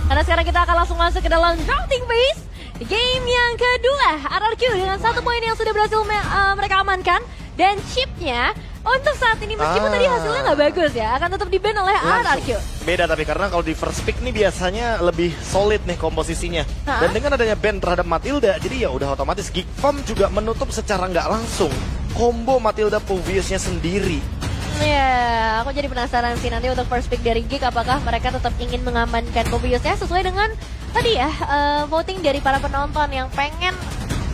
Karena sekarang kita akan langsung masuk ke dalam counting phase. Di game yang kedua, RRQ dengan 1 poin yang sudah berhasil mereka amankan. Dan chipnya untuk saat ini meskipun tadi hasilnya nggak bagus ya, akan tetap di-ban oleh RRQ. Beda tapi karena kalau di first pick nih biasanya lebih solid nih komposisinya. Dan dengan adanya ban terhadap Matilda, jadi ya udah otomatis Geek Farm juga menutup secara nggak langsung combo Matilda Poviusnya sendiri. Ya, aku jadi penasaran sih nanti untuk first pick dari Geek, apakah mereka tetap ingin mengamankan Poviusnya sesuai dengan tadi ya voting dari para penonton yang pengen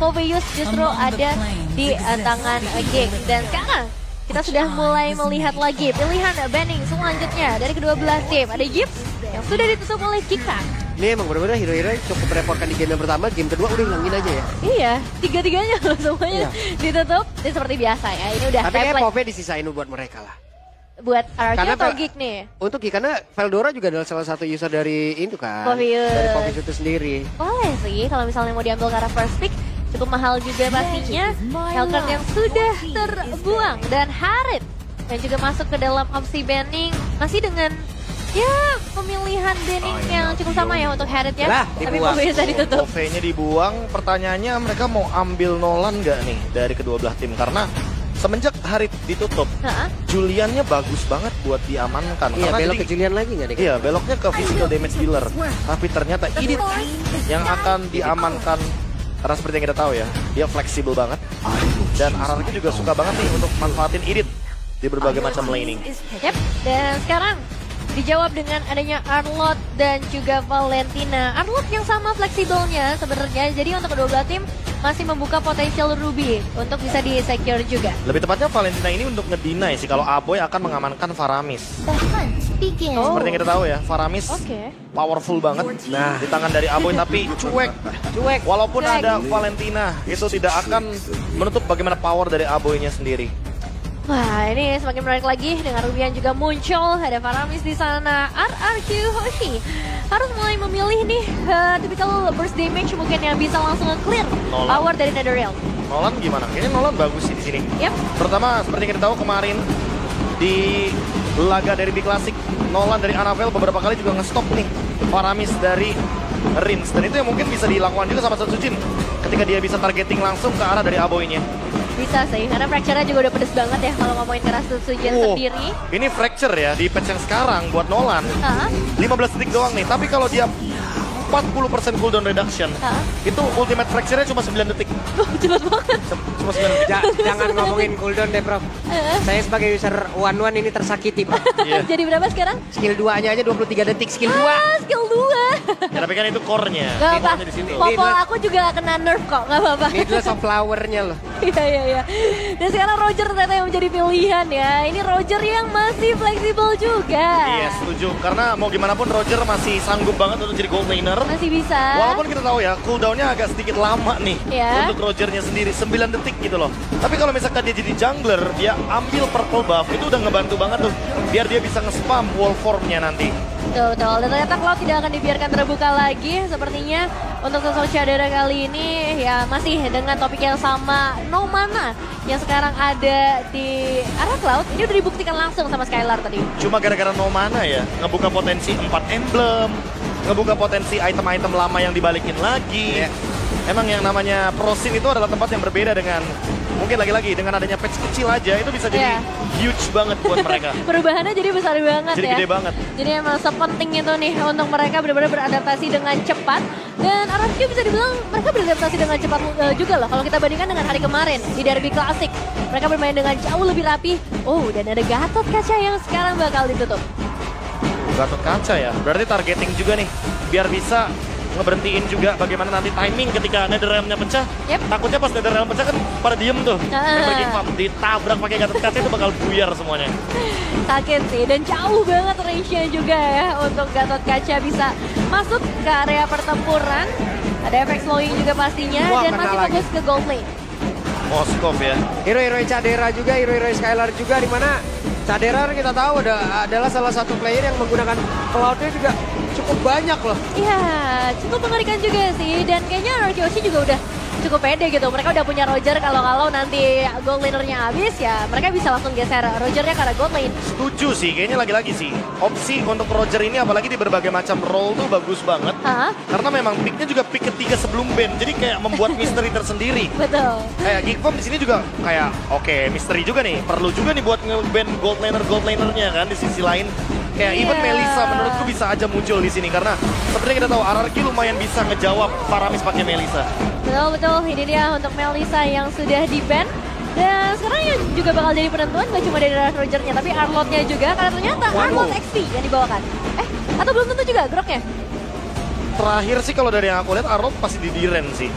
Povius justru ada di tangan Geek. Dan sekarang kita sudah mulai melihat lagi pilihan banning selanjutnya dari kedua belah tim. Ada Gibbs yang sudah ditutup oleh Geek Farm. Ini emang benar-benar hero-hero cukup merepotkan di game yang pertama, game kedua udah hilangin aja ya. Iya, tiga-tiganya loh semuanya ditutup. Ini seperti biasa ya, ini udah tapi kayak Pove disisain buat mereka lah. Buat RRQ atau Geek nih? Untuk Geek, karena Veldora juga adalah salah satu user dari itu kan. Povius. Dari Povius itu sendiri. Boleh sih, kalau misalnya mau diambil ke arah first pick, cukup mahal juga pastinya. Hellcat yang sudah terbuang. Dan Harit yang juga masuk ke dalam opsi banning. Masih dengan ya pemilihan banning yang cukup sama ya untuk Harit ya. Lah, tapi bisa ditutup. Pove-nya dibuang, pertanyaannya mereka mau ambil Nolan nggak nih dari kedua belah tim? Karena semenjak Harit ditutup, Juliannya bagus banget buat diamankan. Iya, karena belok ke Julian lagi nggak deh? Iya, beloknya ke physical damage dealer. Tapi ternyata Edith yang akan diamankan. Karena seperti yang kita tahu ya, dia fleksibel banget. Dan RRQ juga suka banget nih untuk manfaatin Edith di berbagai macam laning. Yep, dan sekarang dijawab dengan adanya Arlott dan juga Valentina. Arlott yang sama fleksibelnya sebenarnya, jadi untuk kedua belah tim masih membuka potensial Ruby untuk bisa di-secure juga. Lebih tepatnya Valentina ini untuk ngedeny sih kalau Aboy akan mengamankan Faramis. Seperti yang kita tahu ya, Faramis powerful banget di tangan dari Aboy, tapi cuek. Walaupun ada Valentina, itu tidak akan menutup bagaimana power dari Aboynya sendiri. Wah, ini semakin menarik lagi dengan Ruby yang juga muncul. Ada Faramis di sana. RRQ Hoshi harus mulai memilih nih typical burst damage mungkin yang bisa langsung nge-clear power dari Netherrealm. Nolan gimana? Kayaknya Nolan bagus sih di sini. Yep. Pertama, seperti yang kita tahu kemarin di laga dari Big Classic, Nolan dari Annabelle beberapa kali juga nge-stop nih Faramis dari Rins. Dan itu yang mungkin bisa dilakukan juga sama Setsujin ketika dia bisa targeting langsung ke arah dari Aboy-nya. Bisa sih, karena fracture-nya juga udah pedes banget ya kalau ngomongin keras Setsujin sendiri. Ini fracture ya di patch yang sekarang buat Nolan. 15 detik doang nih, tapi kalau dia 40% cooldown reduction, itu ultimate fracture-nya cuma 9 detik. Cepet banget. Cuma 9 detik. Jangan ngomongin cooldown deh, Prof. Saya sebagai user one-one ini tersakiti, Pak. Jadi berapa sekarang? Skill 2-nya aja 23 detik, skill 2. Skill 2. Ya, tapi kan itu core-nya. Gak apa, popol aku juga kena nerf kok, gak apa-apa. Needless of flower-nya loh. Iya. Dan sekarang Roger ternyata yang menjadi pilihan ya. Ini Roger yang masih fleksibel juga. Iya, setuju. Karena mau gimana pun Roger masih sanggup banget untuk jadi gold laner. Masih bisa. Walaupun kita tahu ya, cooldown-nya agak sedikit lama nih untuk Rogernya sendiri, 9 detik gitu loh. Tapi kalau misalkan dia jadi jungler, dia ambil purple buff, itu udah ngebantu banget tuh. Biar dia bisa nge-spam wall form-nya nanti. Betul. Dan ternyata Cloud tidak akan dibiarkan terbuka lagi. Sepertinya untuk sosok Shadera kali ini ya masih dengan topik yang sama, no mana yang sekarang ada di arah Cloud. Ini udah dibuktikan langsung sama Skylar tadi. Cuma gara-gara no mana ya, ngebuka potensi 4 emblem, ngebuka potensi item-item lama yang dibalikin lagi. Emang yang namanya pro scene itu adalah tempat yang berbeda dengan, mungkin lagi-lagi dengan adanya patch kecil aja itu bisa jadi huge banget buat mereka. Perubahannya jadi besar banget jadi ya. Jadi gede banget. Jadi emang sepenting itu nih untuk mereka benar-benar beradaptasi dengan cepat. Dan RRQ bisa dibilang mereka beradaptasi dengan cepat juga loh. Kalau kita bandingkan dengan hari kemarin di Derby Classic, mereka bermain dengan jauh lebih rapi. Oh, dan ada Gatot Kaca yang sekarang bakal ditutup. Gatot Kaca ya, berarti targeting juga nih, biar bisa ngeberhentiin juga bagaimana nanti timing ketika Netherrealm-nya pecah. Takutnya pas Netherrealm pecah kan pada diem tuh. Ditabrak pakai Gatot Kaca itu bakal buyar semuanya. Sakit sih, dan jauh banget range-nya juga ya untuk Gatot Kaca bisa masuk ke area pertempuran. Ada efek slowing juga pastinya. Dan masih fokus ke gold lane. Moskov ya. Hero-hero Cadera juga, hero-hero Skylar juga, di mana Cadera kita tahu adalah salah satu player yang menggunakan Cloud-nya juga cukup banyak loh. Iya, cukup mengerikan juga sih. Dan kayaknya RRQ juga udah cukup pede gitu. Mereka udah punya Roger, kalau nanti gold lanernya habis ya mereka bisa langsung geser Rogernya ke arah gold lane. Setuju sih, kayaknya lagi-lagi sih. Opsi untuk Roger ini apalagi di berbagai macam role tuh bagus banget. Karena memang picknya juga pick ketiga sebelum ban, jadi kayak membuat misteri tersendiri. Betul. Kayak Geekfarm di sini juga kayak oke, misteri juga nih. Perlu juga nih buat nge-ban gold lanernya kan di sisi lain. Kayak even Melissa menurutku bisa aja muncul di sini karena seperti kita tahu RRQ lumayan bisa ngejawab Faramis pakai Melissa. Betul, ini dia untuk Melissa yang sudah di-ban. Dan sekarang yang juga bakal jadi penentuan gak cuma dari Rogernya tapi Arlotnya juga karena ternyata Arlot XP yang dibawakan. Atau belum tentu juga Groknya? Terakhir sih kalau dari yang aku lihat Arlot pasti di Diren sih.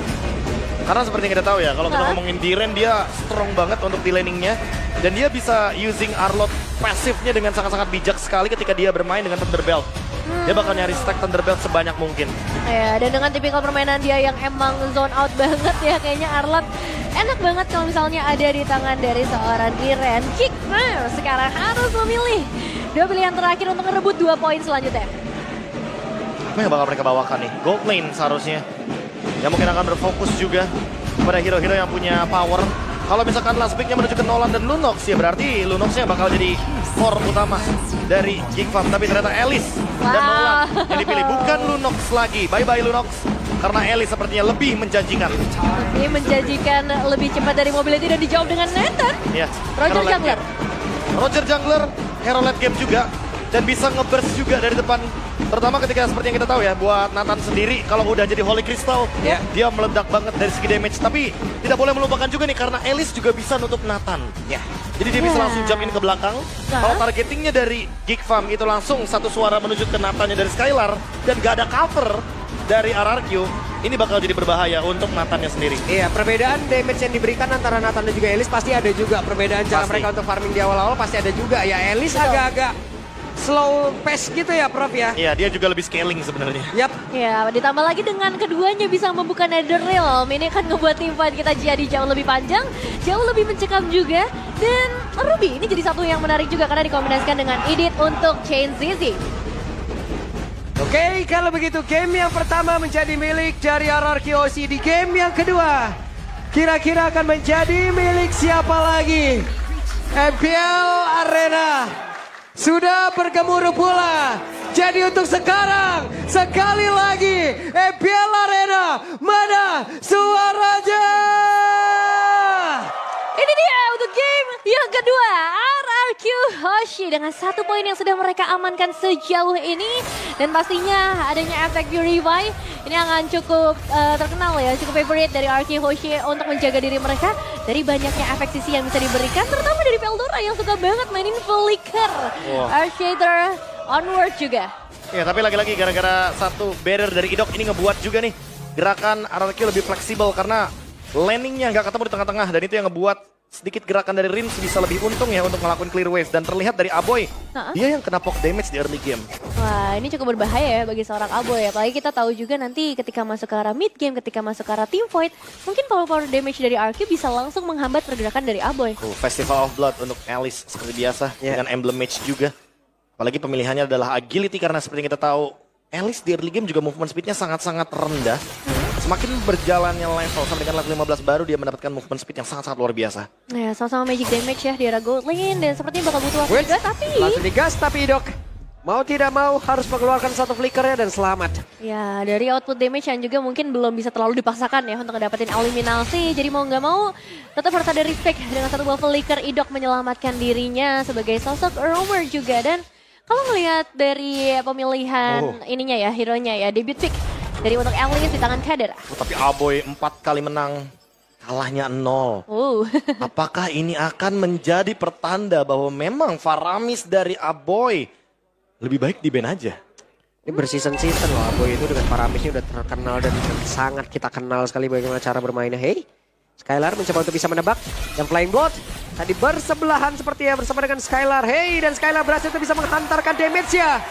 Karena seperti yang kita tahu ya, kalau kita ngomongin Diren dia strong banget untuk di laningnya. Dan dia bisa using Arlot pasifnya dengan sangat-sangat bijak sekali ketika dia bermain dengan Thunderbelt. Dia bakal nyari stack Thunderbelt sebanyak mungkin. Ya, dan dengan tipikal permainan dia yang emang zone out banget ya, kayaknya Arlot enak banget kalau misalnya ada di tangan dari seorang Diren. Geekfarm sekarang harus memilih dua pilihan terakhir untuk merebut 2 poin selanjutnya. Apa yang bakal mereka bawakan nih? Gold lane seharusnya. Yang mungkin akan berfokus juga pada hero-hero yang punya power. Kalau misalkan last pick-nya menuju ke Nolan dan Lunox, ya berarti Lunox-nya bakal jadi core utama dari Geekfarm. Tapi ternyata Alice dan Nolan yang dipilih, bukan Lunox lagi. Bye-bye Lunox. Karena Alice sepertinya lebih menjanjikan. Ini menjanjikan lebih cepat dari mobility dan dijawab dengan Nathan. Ya, Roger Jungler. Roger Jungler, hero late game juga. Dan bisa nge-burst juga dari depan. Terutama ketika seperti yang kita tahu ya, buat Nathan sendiri kalau udah jadi Holy Crystal, dia meledak banget dari segi damage. Tapi tidak boleh melupakan juga nih karena Alice juga bisa nutup Nathan. Jadi dia bisa langsung jump in ke belakang. Kalau targetingnya dari Geekfarm itu langsung satu suara menuju ke Nathannya dari Skylar. Dan gak ada cover dari RRQ. Ini bakal jadi berbahaya untuk Nathannya sendiri. Iya, perbedaan damage yang diberikan antara Nathan dan juga Alice pasti ada juga. Perbedaan cara mereka untuk farming di awal-awal pasti ada juga. Ya Alice agak-agak slow pace gitu ya Prof ya? Iya, dia juga lebih scaling sebenarnya. Ya, ditambah lagi dengan keduanya bisa membuka Nether Realm. Ini kan ngebuat tim fight kita jadi jauh lebih panjang, jauh lebih mencekam juga. Dan Ruby ini jadi satu yang menarik juga karena dikombinasikan dengan Edith untuk Chain Zizi. Oke, kalau begitu game yang pertama menjadi milik dari RRQ OC. Di game yang kedua, kira-kira akan menjadi milik siapa lagi? MPL Arena sudah bergemuruh pula. Jadi untuk sekarang, sekali lagi, MPL Arena, mana suaranya? Ini dia untuk game yang kedua, RRQ Hoshi dengan 1 poin yang sudah mereka amankan sejauh ini. Dan pastinya adanya efek Purify, ini akan cukup terkenal ya, cukup favorite dari RRQ Hoshi untuk menjaga diri mereka dari banyaknya efek sisi yang bisa diberikan, terutama dari Veldora yang suka banget mainin Flicker. Archater onward juga. Ya, tapi lagi-lagi gara-gara satu barrier dari Idok ini ngebuat juga nih gerakan RRQ lebih fleksibel karena landingnya nggak ketemu di tengah-tengah. Dan itu yang ngebuat sedikit gerakan dari Rins bisa lebih untung ya untuk ngelakuin clear wave. Dan terlihat dari Aboy, dia yang kena poke damage di early game. Wah, ini cukup berbahaya ya bagi seorang Aboy. Apalagi kita tahu juga nanti ketika masuk ke arah mid game, ketika masuk ke arah team fight, mungkin power damage dari RQ bisa langsung menghambat pergerakan dari Aboy. Festival of Blood untuk Alice seperti biasa dengan emblem match juga. Apalagi pemilihannya adalah agility karena seperti yang kita tahu, Alice di early game juga movement speednya sangat-sangat rendah. Semakin berjalannya level sampai dengan level 15 baru dia mendapatkan movement speed yang sangat-sangat luar biasa. Ya, sama-sama magic damage ya di era gold lane dan sepertinya bakal butuh waktu juga tapi... Langsung digas tapi Idok mau tidak mau harus mengeluarkan satu flickernya dan selamat. Ya, dari output damage yang juga mungkin belum bisa terlalu dipaksakan ya untuk dapetin eliminasi. Jadi mau nggak mau tetap harus ada respect dengan satu buah flicker. Idok menyelamatkan dirinya sebagai sosok roamer juga. Dan kalau melihat dari pemilihan ininya ya, hero-nya ya, debut pick dari untuk Alice di tangan Kader. Tapi Aboy 4 kali menang, kalahnya 0. Apakah ini akan menjadi pertanda bahwa memang Faramis dari Aboy lebih baik di-ban aja? Ini berseason-season loh Aboy itu dengan Faramisnya udah terkenal dan sangat kita kenal sekali bagaimana cara bermainnya. Hey, Skylar mencoba untuk bisa menebak. Yang Flying Blood tadi bersebelahan sepertinya bersama dengan Skylar. Hey, dan Skylar berhasil untuk bisa menghantarkan damage-nya.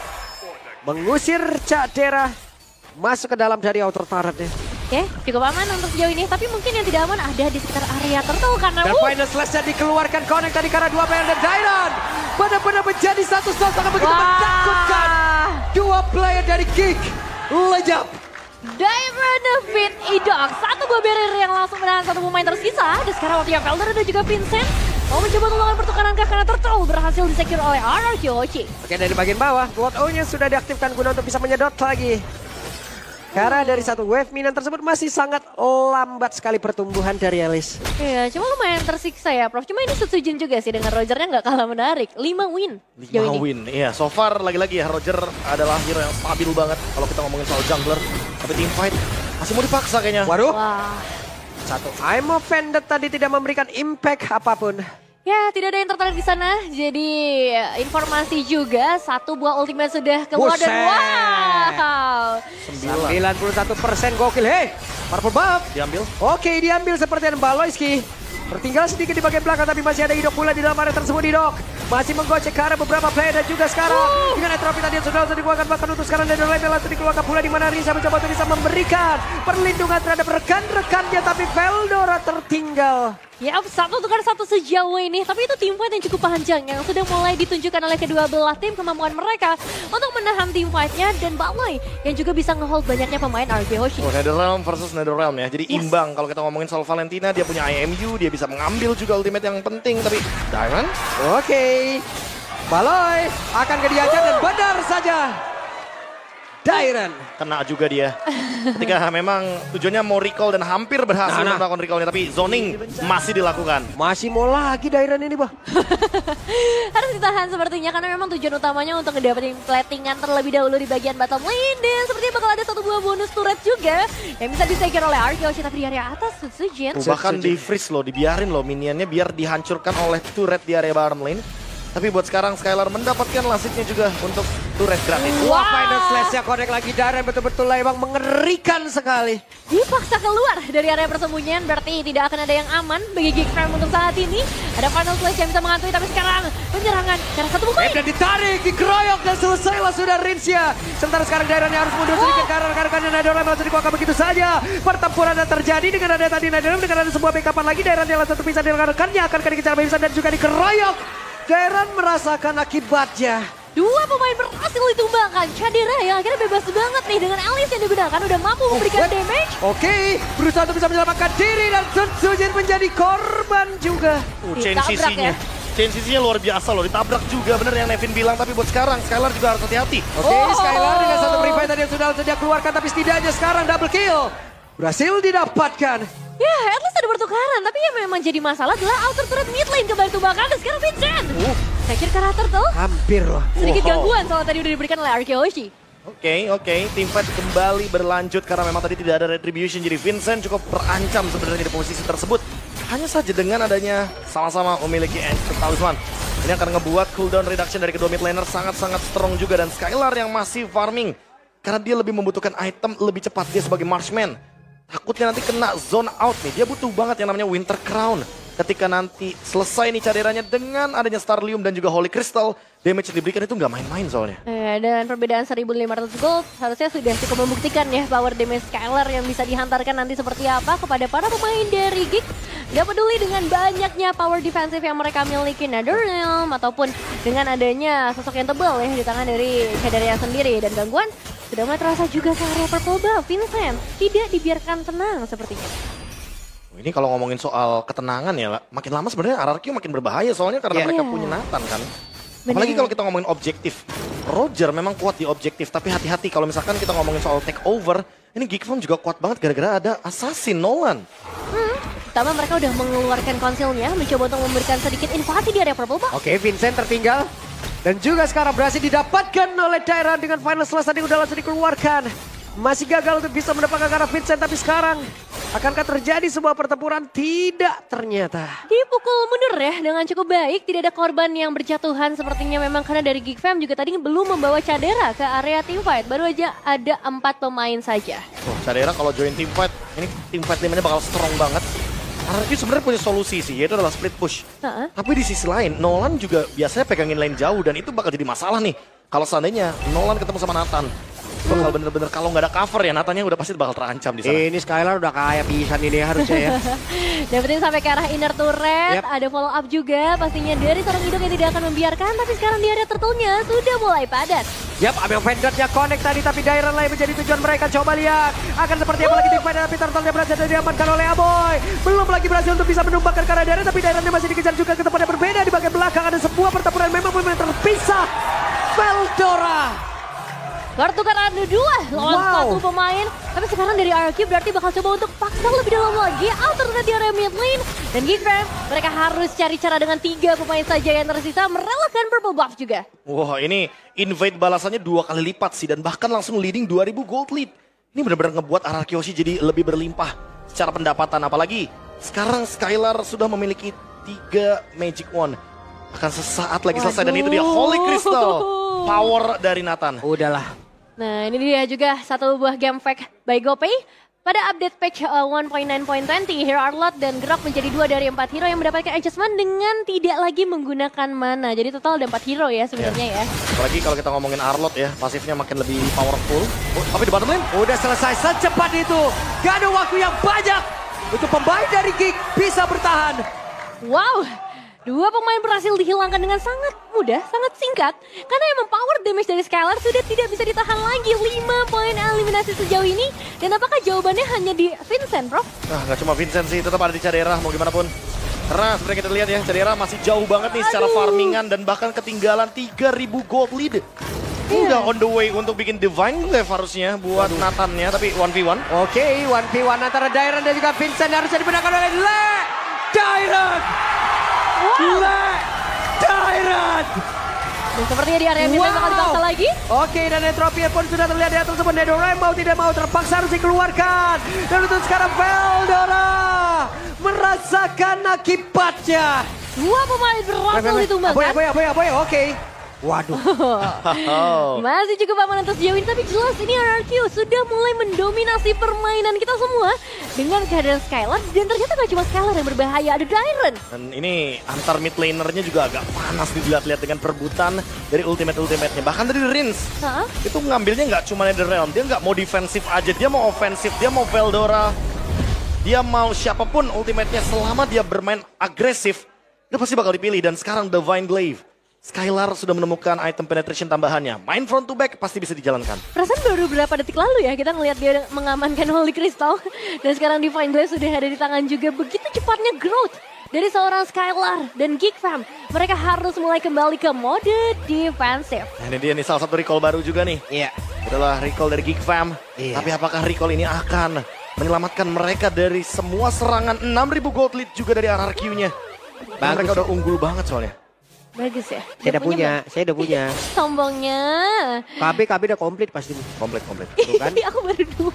Mengusir Cak Dera masuk ke dalam dari outer turret-nya. Oke, cukup aman untuk sejauh ini. Tapi mungkin yang tidak aman ada di sekitar area turtle karena... Dan final slash-nya dikeluarkan connect tadi karena 2 player dan Dairon. Benar-benar menjadi satu sosok yang begitu menakutkan. 2 player dari Geek lejap. Diamond Fit Idok, satu buah barrier yang langsung menahan satu pemain tersisa. Dan sekarang waktunya Felder dan juga Vincent mau mencoba melakukan pertukaran karena Turtle berhasil disecure oleh RRQ Ochi. Oke, dari bagian bawah, Blood O-nya sudah diaktifkan guna untuk bisa menyedot lagi. Karena dari satu wave minion tersebut masih sangat lambat sekali pertumbuhan dari Alice. Iya, cuma lumayan tersiksa ya Prof. Cuma ini setuju juga sih dengan Rogernya nggak kalah menarik. 5 win. 5 win, iya. So far lagi-lagi ya Roger adalah hero yang stabil banget kalau kita ngomongin soal jungler. Tapi teamfight masih mau dipaksa kayaknya. Waduh. Wah. Satu I'm offended tadi tidak memberikan impact apapun. Ya, tidak ada yang tertarik di sana. Jadi informasi juga satu buah ultimate sudah keluar dan wow. 91% gokil. Hei, purple buff. Diambil. Oke, diambil seperti yang Baloyski. Tertinggal sedikit di bagian belakang tapi masih ada Idok pula di dalam area tersebut. Idok masih menggocek ke arah beberapa player dan juga sekarang dengan entropy tadi yang sudah dikeluarkan, bahkan untuk sekarang dari level langsung dikeluarkan pula di mana Rinsa mencoba untuk bisa memberikan perlindungan terhadap rekan-rekannya tapi Veldora tertinggal. Ya, satu tukar satu sejauh ini. Tapi itu teamfight yang cukup panjang yang sudah mulai ditunjukkan oleh kedua belah tim kemampuan mereka untuk menahan teamfightnya dan Baloi yang juga bisa ngehold banyaknya pemain RRQ Hoshi. Netherrealm versus Netherrealm ya. Jadi imbang kalau kita ngomongin soal Valentina, dia punya IMU, dia bisa mengambil juga ultimate yang penting. Tapi Diamond? Oke. Baloi akan dihajar dan benar saja. Dairen kena juga dia. Ketika memang tujuannya mau recall dan hampir berhasil melakukan recallnya, tapi zoning masih dilakukan. Masih mau lagi Dairen ini, Bah. Harus ditahan sepertinya karena memang tujuan utamanya untuk ngedapetin platingan terlebih dahulu di bagian bottom lane. Dan sepertinya bakal ada satu buah bonus turret juga yang bisa disecure oleh RRQ, tapi di area atas Sutsujin. Bahkan di freeze loh, dibiarin loh minionnya biar dihancurkan oleh turret di area bottom lane. Tapi buat sekarang Skylar mendapatkan lasitnya juga untuk turret gratis. Wah, final slash-nya connect lagi. Dairen betul-betul emang mengerikan sekali. Dipaksa keluar dari area persembunyian, berarti tidak akan ada yang aman bagi Geekfam untuk saat ini. Ada final slash yang bisa menghantui, tapi sekarang penyerangan cara satu pemain. Dan ditarik, dikeroyok dan selesailah sudah Rinsya. Sementara sekarang Dairen harus mundur sedikit karena rekan-rekannya Netherrealm langsung dikuakkan begitu saja. Pertempuran yang terjadi dengan ada tadi Netherrealm, dengan ada sebuah backupan lagi. Dairen yang langsung terpisah dengan rekannya akan dikejar Babysan dan juga dikeroyok. Dairen merasakan akibatnya. Dua pemain berhasil ditumbangkan. Chadera yang akhirnya bebas banget nih dengan Alice yang digunakan udah mampu memberikan damage. Oke, berusaha untuk bisa menyelamatkan diri dan Sutsujin menjadi korban juga. Chain CC-nya luar biasa loh, ditabrak juga bener yang Nevin bilang. Tapi buat sekarang Skylar juga harus hati-hati. Oke, Skylar dengan satu revive tadi yang sudah dia keluarkan, tapi setidaknya sekarang double kill berhasil didapatkan. Ya, at least ada pertukaran, tapi yang memang jadi masalah adalah outer turret mid lane kembali tumbangkan dan sekarang Vincent. Saya kira karakter tuh. Hampir loh. Sedikit gangguan soal tadi udah diberikan oleh RRQ Hoshi. Oke, teamfight kembali berlanjut karena memang tadi tidak ada retribution. Jadi Vincent cukup terancam sebenarnya di posisi tersebut. Hanya saja dengan adanya sama-sama memiliki Ancient Talisman. Ini akan ngebuat cooldown reduction dari kedua mid laner sangat-sangat strong juga. Dan Skylar yang masih farming. Karena dia lebih membutuhkan item lebih cepat, dia sebagai marksman. Takutnya nanti kena zone out nih. Dia butuh banget yang namanya Winter Crown. Ketika nanti selesai nih caderannya dengan adanya Starlium dan juga Holy Crystal, damage yang diberikan itu nggak main-main soalnya. Dan perbedaan 1.500 gold harusnya sudah cukup membuktikan ya power damage Skylar yang bisa dihantarkan nanti seperti apa kepada para pemain dari Geek. Gak peduli dengan banyaknya power defensive yang mereka miliki Netherrealm ataupun dengan adanya sosok yang tebal ya di tangan dari Chadera sendiri dan gangguan. Sudah mulai terasa juga ke area purple buff. Vincent tidak dibiarkan tenang sepertinya. Ini kalau ngomongin soal ketenangan ya, makin lama sebenarnya RRQ makin berbahaya soalnya karena mereka punya Nathan kan. Bener. Apalagi kalau kita ngomongin objektif. Roger memang kuat di objektif, tapi hati-hati kalau misalkan kita ngomongin soal take over, ini Geekfam juga kuat banget gara-gara ada Assassin Nolan. Pertama mereka udah mengeluarkan konsilnya, mencoba untuk memberikan sedikit invasi di area purple buff. Oke, Vincent tertinggal. Dan juga sekarang berhasil didapatkan oleh Dairen dengan final slash tadi udah langsung dikeluarkan. Masih gagal untuk bisa mendapatkan ke arah Vincent, tapi sekarang akankah terjadi sebuah pertempuran? Tidak ternyata. Dipukul mundur ya dengan cukup baik, tidak ada korban yang berjatuhan sepertinya memang karena dari Geekfam juga tadi belum membawa Chadera ke area teamfight. Baru aja ada 4 pemain saja. Chadera kalau join teamfight, ini teamfight limanya bakal strong banget. RRQ sebenarnya punya solusi sih, yaitu adalah split push. Tapi di sisi lain, Nolan juga biasanya pegangin lane jauh dan itu bakal jadi masalah nih. Kalau seandainya Nolan ketemu sama Nathan, bakal bener-bener kalau nggak ada cover ya Nathannya udah pasti bakal terancam di sana. Ini Skylar udah kayak pisan ini harusnya ya. Dapetin sampai ke arah inner turret, ada follow up juga pastinya dari seorang Idok yang tidak akan membiarkan. Tapi sekarang di area turtle-nya sudah mulai padat. Yap, ambil vendornya connect tadi, tapi Dairon lain menjadi tujuan mereka. Coba lihat, akan seperti apa lagi tim fight, tapi turtle-nya berhasil diamankan oleh Aboy. Belum lagi berhasil untuk bisa menumbangkan karena Dairon, tapi Daironnya masih dikejar juga ke tempat yang berbeda. Di bagian belakang ada sebuah pertempuran memang benar terpisah. Veldora. Pertukaran dua lawan satu pemain. Tapi sekarang dari RRQ berarti bakal coba untuk paksa lebih dalam lagi. Alternate di area mid lane. Dan Geekfam, mereka harus cari cara dengan 3 pemain saja yang tersisa. Merelakan purple buff juga. Wah, ini invade balasannya 2 kali lipat sih. Dan bahkan langsung leading 2000 gold lead. Ini benar-benar ngebuat RRQ jadi lebih berlimpah secara pendapatan. Apalagi sekarang Skylar sudah memiliki 3 Magic Wand. Akan sesaat lagi selesai. Dan itu dia Holy Crystal. Power dari Nathan. Udahlah. Nah, ini dia juga satu buah game fact by GoPay. Pada update patch 1.9.20, Hero Arlott dan Grok menjadi 2 dari 4 hero yang mendapatkan adjustment dengan tidak lagi menggunakan mana. Jadi total ada 4 hero ya sebenarnya ya. Apalagi kalau kita ngomongin Arlott ya, pasifnya makin lebih powerful. Tapi di bottom lane udah selesai secepat itu. Gak ada waktu yang banyak untuk pemain dari Geek bisa bertahan. Wow. 2 pemain berhasil dihilangkan dengan sangat mudah, sangat singkat. Karena emang power damage dari Skylar sudah tidak bisa ditahan lagi. 5 poin eliminasi sejauh ini. Dan apakah jawabannya hanya di Vincent, bro? Nah, nggak cuma Vincent sih, tetap ada di Cadera mau gimana pun. Karena seperti kita lihat ya, Cadera masih jauh banget nih secara farmingan. Dan bahkan ketinggalan 3000 gold lead. Udah on the way untuk bikin Divine Glaive harusnya buat Nathan-nya, tapi 1v1. Oke, 1v1 antara Dairon dan juga Vincent harusnya dimenangkan oleh Dairon. Dairon. Dan sepertinya di area mid bakal dipaksa lagi. Oke, dan Entropy pun sudah terlihat di atas tersebut. Nedorem mau tidak mau terpaksa harus dikeluarkan. Dan untuk sekarang Veldora merasakan akibatnya. 2 pemain berhasil ditumbangkan. Aboy, oke. Waduh. Masih cukup aman untuk sejauh ini, tapi jelas ini RRQ sudah mulai mendominasi permainan kita semua dengan kehadiran Skylar. Dan ternyata gak cuma Skylar yang berbahaya, ada Dairon. Dan ini antar mid lanernya juga agak panas dilihat-lihat dengan perebutan dari ultimate-nya. Bahkan dari Rins, itu ngambilnya nggak cuma Netherrealm, dia nggak mau defensif aja, dia mau ofensif, dia mau Veldora. Dia mau siapapun ultimate-nya selama dia bermain agresif, dia pasti bakal dipilih. Dan sekarang Divine Glaive. Skylar sudah menemukan item penetration tambahannya. Main front to back pasti bisa dijalankan. Perasaan baru beberapa detik lalu ya kita ngelihat dia mengamankan Holy Crystal. Dan sekarang Divine Glaive sudah ada di tangan juga. Begitu cepatnya growth dari seorang Skylar dan Geekfam. Mereka harus mulai kembali ke mode defensif. Nah, ini dia nih salah satu recall baru juga nih. Iya. Itulah recall dari Geekfam. Tapi apakah recall ini akan menyelamatkan mereka dari semua serangan 6000 gold lead juga dari RRQ-nya? Mereka udah unggul banget soalnya. Bagus ya. Saya udah punya. Sombongnya. KB udah komplit pasti. Komplit. Bukan? Aku baru 2.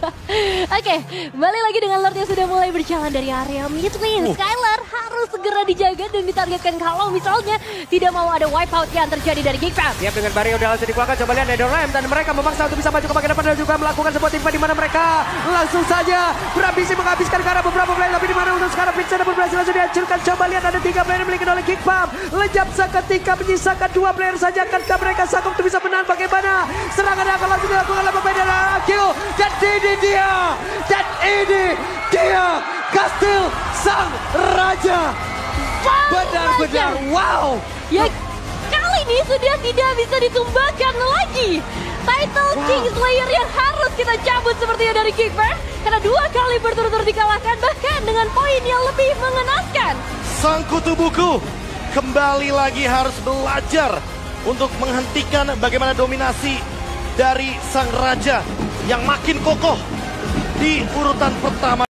Oke, balik lagi dengan Lord yang sudah mulai berjalan dari area mid lane. Skylar harus segera dijaga dan ditargetkan kalau misalnya tidak mau ada wipeout yang terjadi dari Geekfam. Siap dengan Barry udah langsung dikeluarkan. Coba lihat Netherrealm dan mereka memaksa untuk bisa maju ke bagian depan dan juga melakukan sebuah tim fight di mana mereka langsung saja berambisi menghabiskan karena beberapa player, tapi di mana untuk sekarang Vincent pun berhasil langsung dihancurkan. Coba lihat ada 3 player yang dimiliki oleh Geekfam. Lejap seketika menyisakan 2 player saja. Akankah mereka sanggup untuk bisa menang? Bagaimana serangan yang akan langsung dilakukan oleh pemain dari RRQ. Dan ini dia Kastil Sang Raja. Benar-benar wow. Ya kali ini sudah tidak bisa ditumbangkan lagi. Title King Slayer yang harus kita cabut sepertinya dari Geekfam. Karena 2 kali berturut-turut dikalahkan, bahkan dengan poin yang lebih mengenaskan. Sang kutu buku kembali lagi harus belajar untuk menghentikan bagaimana dominasi dari sang raja yang makin kokoh di urutan pertama.